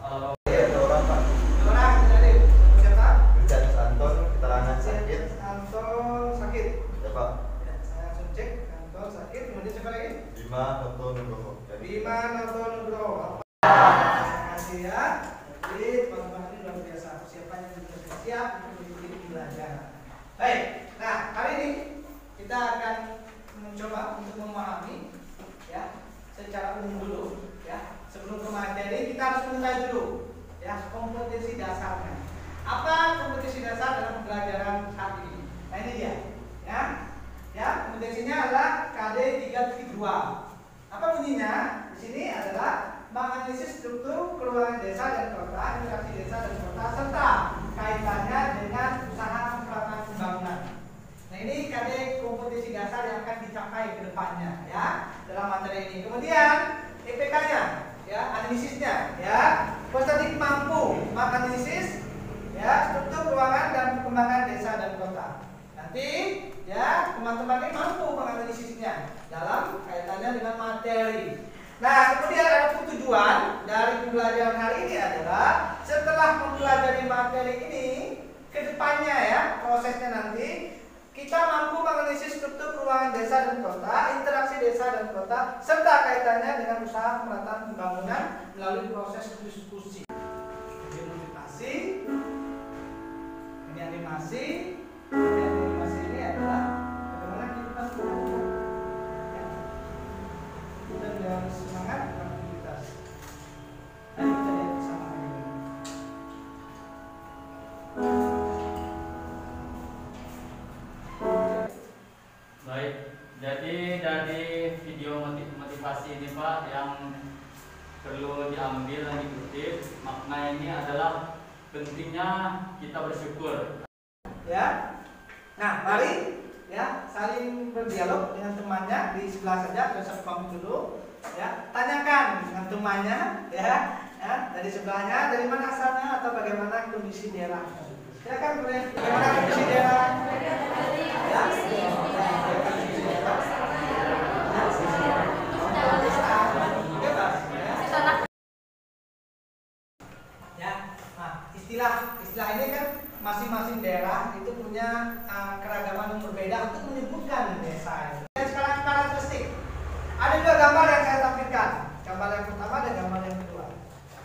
Ada orang Pak. Orang dari siapa? Berjanus Anton, keterangan sakit. Anton sakit. Ya Pak. Ya, saya langsung cek Anton sakit. Kemudian siapa lagi? Bima Noto Nugroho. Bima Noto Nugroho. Terima kasih ya. Jadi teman-teman ini luar biasa persiapannya sudah siap untuk mengikuti pembelajaran. Baik. Nah hari ini kita akan mencoba untuk memahami ya secara umum dulu ya. Sebelum ke materi kita harus mengetahui dulu ya kompetensi dasarnya. Apa kompetensi dasar dalam pembelajaran saat ini? Nah ini dia ya. Ya, kompetensinya adalah KD 3.2. Apa bunyinya? Di sini adalah menganalisis struktur keuangan desa dan kota, interaksi desa dan kota serta kaitannya dengan usaha pemerataan pembangunan. Nah ini KD kompetensi dasar yang akan dicapai ke depannya ya dalam materi ini. Kemudian IPK-nya ya, analisisnya ya. Tadi mampu menganalisis ya struktur keuangan dan perkembangan desa dan kota. Nanti ya teman-teman ini mampu menganalisisnya dalam kaitannya dengan materi. Nah kemudian ada tujuan dari pembelajaran hari ini adalah setelah mempelajari materi ini kedepannya ya prosesnya nanti kita mampu menganalisis struktur keuangan desa dan kota, interaksi desa dan kota, serta kaitannya dengan usaha pemerataan pembangunan melalui proses diskusi. Ini motivasi, ini animasi, ini adalah bagaimana kita melakukan ya, dan dengan semangat aktivitas. Dan kita lihat bersama ini. Baik, jadi dari video motivasi ini Pak yang perlu diambil dan dikutip, makna ini adalah pentingnya kita bersyukur. Ya, nah mari ya saling berdialog dengan temannya di sebelah saja, tidak usah pamit dulu. Ya, tanyakan dengan temannya ya, dari sebelahnya dari mana asalnya atau bagaimana kondisi daerah. Silakan boleh bagaimana kondisi daerah. Ya. Istilah ini kan masing-masing daerah itu punya keragaman yang berbeda untuk menyebutkan desa. Dan sekarang karakteristik. Ada dua gambar yang saya tampilkan. Gambar yang pertama dan gambar yang kedua.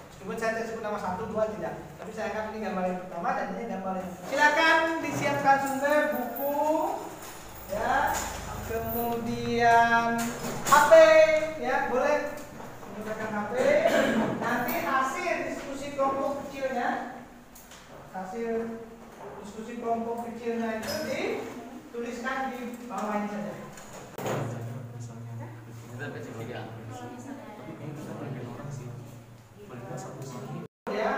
Meskipun saya sebut nama satu, dua tidak. Tapi saya akan ini gambar yang pertama dan ini gambar yang kedua. Silakan disiapkan sumber buku, ya, kemudian HP, ya boleh menggunakan HP. Nanti hasil diskusi kelompok kecilnya. Hasil diskusi kelompok kecilnya itu dituliskan di bawah ini saja. Ya,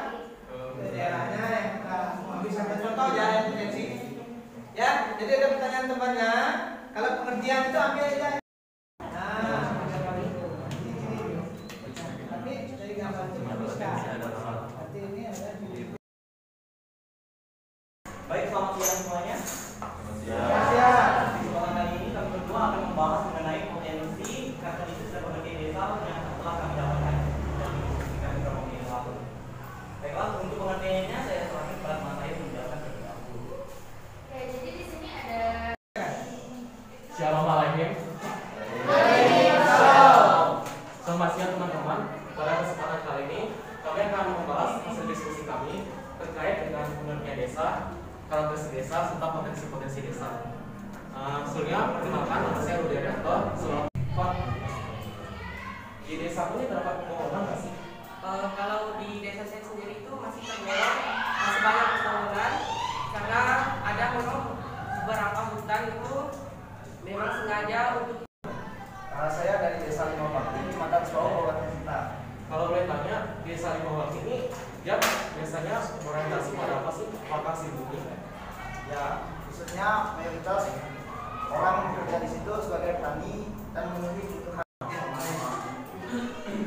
daerahnya yang kita bisa contoh ya yang potensi. Ya, jadi ada pertanyaan temannya. Kalau pengertian itu ambil aja. Nah, gambar itu. Tapi dari gambar itu tuliskan. Berarti ini ada di. Baik, selamat siang semuanya. Selamat siang. Di kesempatan kali ini kami berdua akan membahas mengenai potensi karakteristik dan berbagai desa yang telah kami dapatkan dari diskusikan beberapa menit lalu. Baiklah, untuk pengertiannya saya serahkan kepada teman saya menjelaskan terlebih dahulu. Oke, jadi di sini ada. Assalamualaikum. Selamat siang teman-teman. Pada kesempatan kali ini kami akan membahas hasil diskusi kami terkait dengan pengertian desa, karakteristik desa, serta potensi-potensi desa. Sebelumnya perkenalkan, nama saya Rudi Arianto. Pak, di desa ini terdapat pembangunan nggak sih? Kalau di desa saya sendiri itu masih tergolong masih banyak pembangunan karena ada memang beberapa hutan itu memang sengaja untuk. Saya dari desa Limabakti, Kecamatan Suau, Kabupaten Sita. Kalau boleh tanya, desa Limabakti ini dia biasanya orientasi pada apa sih? Lokasi bumi? Ya, khususnya mayoritas orang yang bekerja di situ sebagai petani dan memenuhi kebutuhan.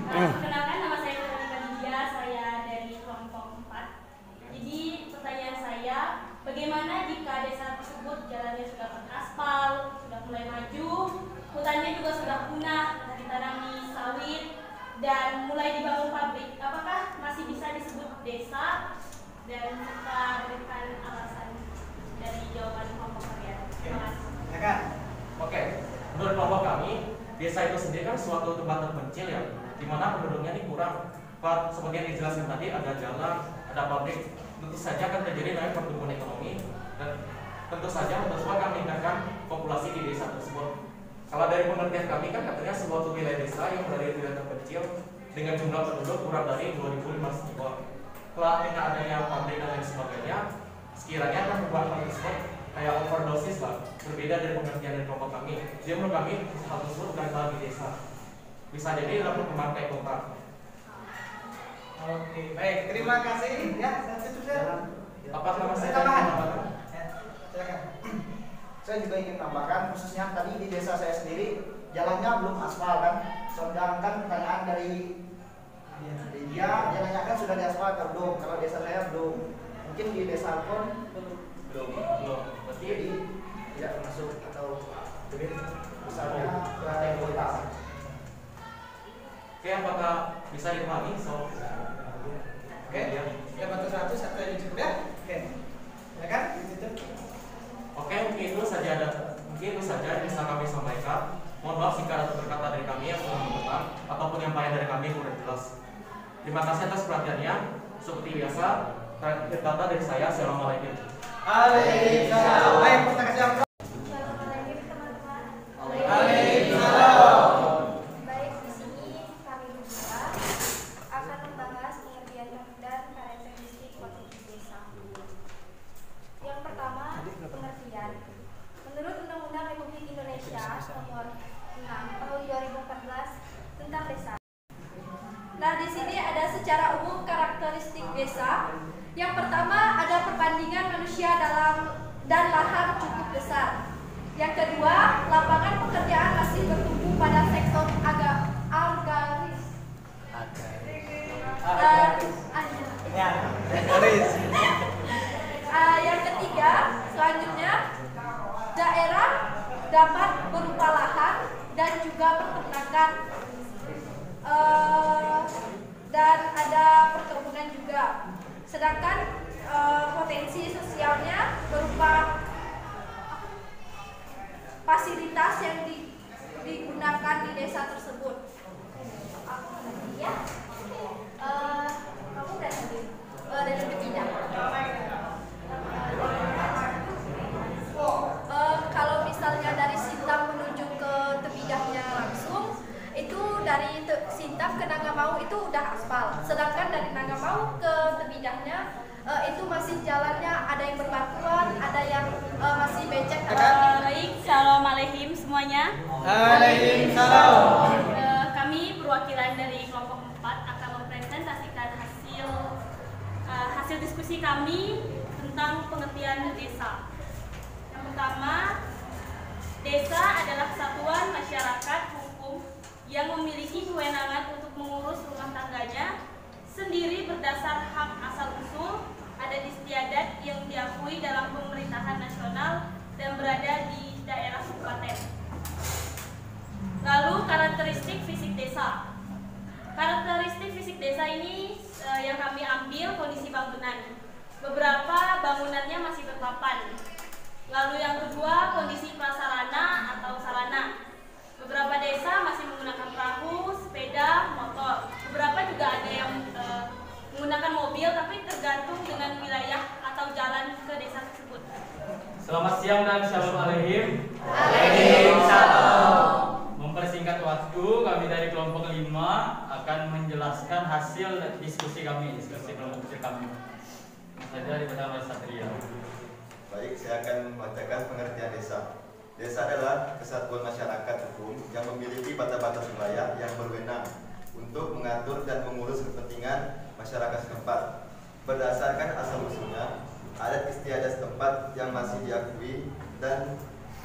Perkenalkan, nama saya Veronica Lydia, saya dari kelompok 4. Jadi pertanyaan saya, bagaimana jika desa tersebut jalannya sudah teraspal, sudah mulai maju, hutannya juga sudah punah, ditanami sawit, dan mulai dibangun pabrik, apakah masih bisa disebut kan suatu tempat terpencil ya, di mana penduduknya ini kurang. Pak, seperti yang dijelaskan tadi, ada jalan, ada pabrik, tentu saja akan terjadi naik pertumbuhan ekonomi dan tentu saja akan meningkatkan populasi di desa tersebut. Kalau dari pengertian kami kan katanya suatu wilayah desa yang berada di wilayah terpencil dengan jumlah penduduk kurang dari 2.500 jiwa. Kalau dengan adanya pabrik dan lain sebagainya, sekiranya akan membuat hal tersebut kayak overdosis lah, berbeda dari pengertian dari kelompok kami. Jadi menurut kami hal tersebut bukan salah di desa, bisa jadi dalam perkembangan kayak kota. Oke, baik. Terima kasih. Ya, saya Apa nama saya? Tambahan. Ya, silakan. Saya juga ingin tambahkan, khususnya tadi di desa saya sendiri jalannya belum aspal kan. Sedangkan pertanyaan dari dia nanyakan sudah diaspal atau belum. Kalau desa saya belum. Mungkin di desa pun belum. Berarti jadi tidak masuk atau misalnya ke kota. Oke, apakah bisa dipahami? Oke, ya bantu 100 atau yang cukup ya? Oke, ya kan? Oke, mungkin itu saja yang bisa kami sampaikan. Mohon maaf jika ada berkata dari kami yang kurang berkenan ataupun yang banyak dari kami kurang jelas. Terima kasih atas perhatiannya. Seperti biasa, terakhir kata dari saya, Assalamualaikum. Waalaikumsalam. Baik, kita kasih jawab. Assalamualaikum teman-teman. Waalaikumsalam. Baik, di sini kami berdua akan membahas pengertian dan karakteristik potensi desa. Yang pertama, pengertian. Menurut Undang-Undang Republik Indonesia Nomor 6 Tahun 2014 tentang desa. Nah, di sini ada secara umum karakteristik desa. Yang pertama ada perbandingan manusia dan lahan cukup besar. Yang kedua, lapangan pekerjaan masih bertumbuh pada sektor agraris. Yang ketiga, selanjutnya daerah dapat berupa lahan dan juga peternakan dan ada perkebunan juga. Sedangkan potensi sosialnya berupa fasilitas yang digunakan di desa tersebut. Ya, kamu udah tadi dari tidak. Kalau misalnya dari Sintang menuju ke Tebidahnya langsung, itu dari Sintang ke Nangamau itu udah aspal. Sedangkan dari Nangamau ke Tebidahnya itu masih jalannya ada yang berbatuan, ada yang masih becek. Baik, Assalamualaikum semuanya. Waalaikumsalam. Kami perwakilan dari kelompok 4 akan mempresentasikan hasil diskusi kami tentang pengertian desa. Yang pertama, desa adalah kesatuan masyarakat hukum yang memiliki kewenangan untuk mengurus rumah tangganya sendiri berdasar hak asal-usul, adat istiadat yang diakui dalam pemerintahan nasional dan berada di daerah kabupaten. Lalu karakteristik fisik desa. Karakteristik fisik desa ini yang kami ambil kondisi bangunan. Beberapa bangunannya masih berpapan. Lalu yang kedua, kondisi prasarana atau sarana. Beberapa desa masih menggunakan perahu, sepeda, motor. Beberapa juga ada yang menggunakan mobil, tapi tergantung dengan wilayah atau jalan ke desa tersebut. Selamat siang dan shalom aleihim. Waalaikumsalam. Mempersingkat waktu, kami dari kelompok 5 akan menjelaskan hasil diskusi kelompok kecil kami. Saya dari Pertama Satria. Baik, saya akan membacakan pengertian desa. Desa adalah kesatuan masyarakat hukum yang memiliki batas-batas wilayah yang berwenang untuk mengatur dan mengurus kepentingan masyarakat setempat. Berdasarkan asal-usulnya, adat istiadat setempat yang masih diakui dan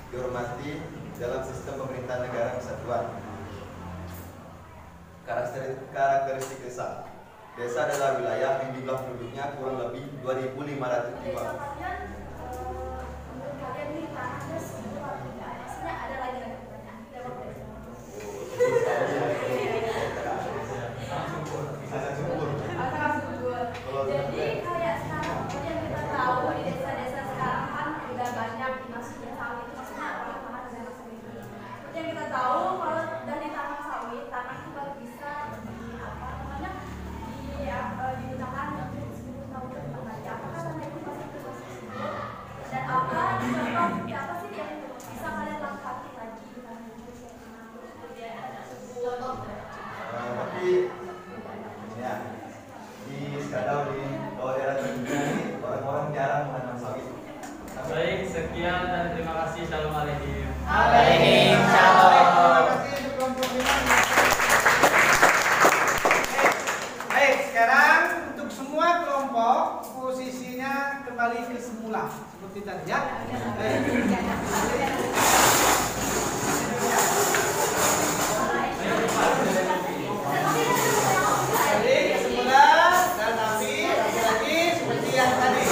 dihormati dalam sistem pemerintahan negara kesatuan. Karakteristik desa. Desa adalah wilayah yang jumlah penduduknya kurang lebih 2.500 jiwa. Jadi kayak sekarang yang kita tahu di desa-desa sekarang kan udah banyak dimasukin sawit, maksudnya orang tanah dan sawit. Seperti yang kita tahu kalau dari tanah sawit kadang di daerah tertentu orang-orang jarang menanam sawit. Baik, sekian dan terima kasih. Shalom alaikum. Terima kasih untuk kelompok 5. Baik, sekarang untuk semua kelompok posisinya kembali ke semula seperti tadi ya. Balik ke semula dan rapi lagi seperti yang tadi.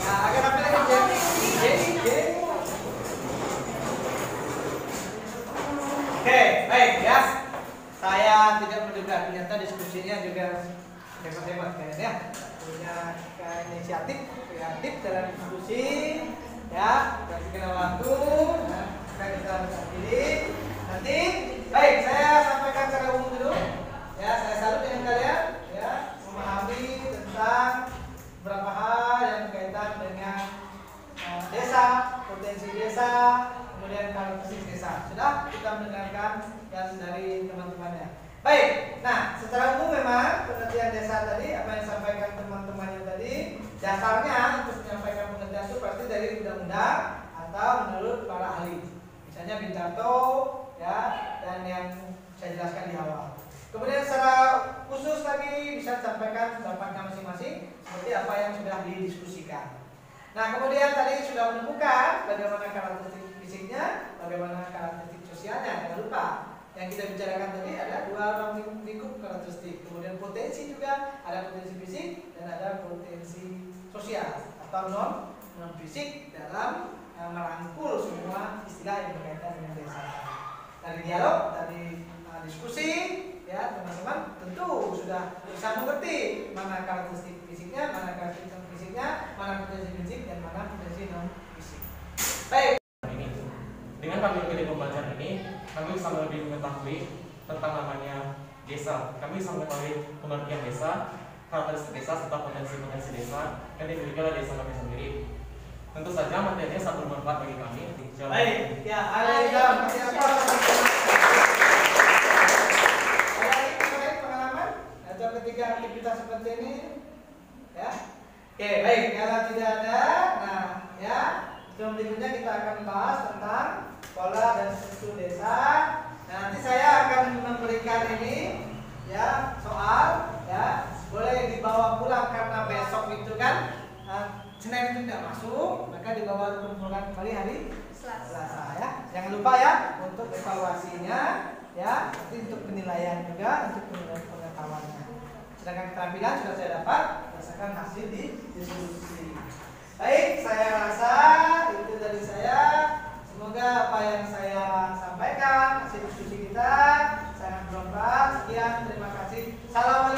Nah, agak rapi lagi J. Oke, baik ya. Saya tidak menduga ternyata diskusinya juga hebat-hebat kayaknya. Punya inisiatif, kreatif dalam diskusi, ya. Kasih kenal waktu, kita pilih. Nanti, baik, saya sampaikan secara umum dulu. Ya, saya salut dengan kalian, ya, memahami tentang beberapa hal yang berkaitan dengan desa, potensi desa, kemudian karakteristik desa. Sudah kita mendengarkan yang dari teman-temannya. Baik, nah secara umum memang pengertian desa tadi apa yang disampaikan teman-temannya tadi dasarnya untuk menyampaikan pengertian itu pasti dari undang-undang atau menurut para ahli. Misalnya Bintarto, ya, dan yang saya jelaskan di awal. Kemudian secara khusus lagi bisa disampaikan pendapatnya masing-masing seperti apa yang sudah didiskusikan. Nah, kemudian tadi sudah menemukan bagaimana karakteristik fisiknya, bagaimana karakteristik sosialnya. Jangan lupa yang kita bicarakan tadi ada dua lingkup karakteristik. Kemudian potensi juga, ada potensi fisik dan ada potensi sosial atau non fisik dalam merangkul semua istilah yang berkaitan dengan desa. Dari dialog, dari diskusi, ya teman-teman tentu sudah bisa mengerti mana karakteristik fisiknya, mana karakteristik fisiknya, mana potensi fisik dan mana potensi non fisik. Baik. Dengan kami mengikuti pembelajaran ini, kami bisa lebih mengetahui tentang namanya desa. Kami bisa mengetahui pengertian desa, karakteristik desa serta potensi-potensi desa yang dimiliki oleh desa kami sendiri. Tentu saja materinya sangat bermanfaat bagi kami. Baik, ya ada dalam pengalaman atau ketika aktivitas seperti ini, ya. Oke, baik. Kalau tidak ada, nah, ya, berikutnya kita akan bahas tentang pola dan struktur desa. Nah, nanti saya akan memberikan ini, ya, soal, ya, boleh dibawa pulang karena besok itu kan Senin itu tidak masuk, maka dibawa kumpulkan kembali hari Selasa, ya. Jangan lupa ya untuk evaluasinya, ya, nanti untuk penilaian juga, untuk penilaian pengetahuannya. Sedangkan keterampilan sudah saya dapat berdasarkan hasil di diskusi. Baik, saya rasa itu dari saya. Semoga apa yang saya sampaikan hasil diskusi kita sangat bermanfaat. Sekian, terima kasih. Salam.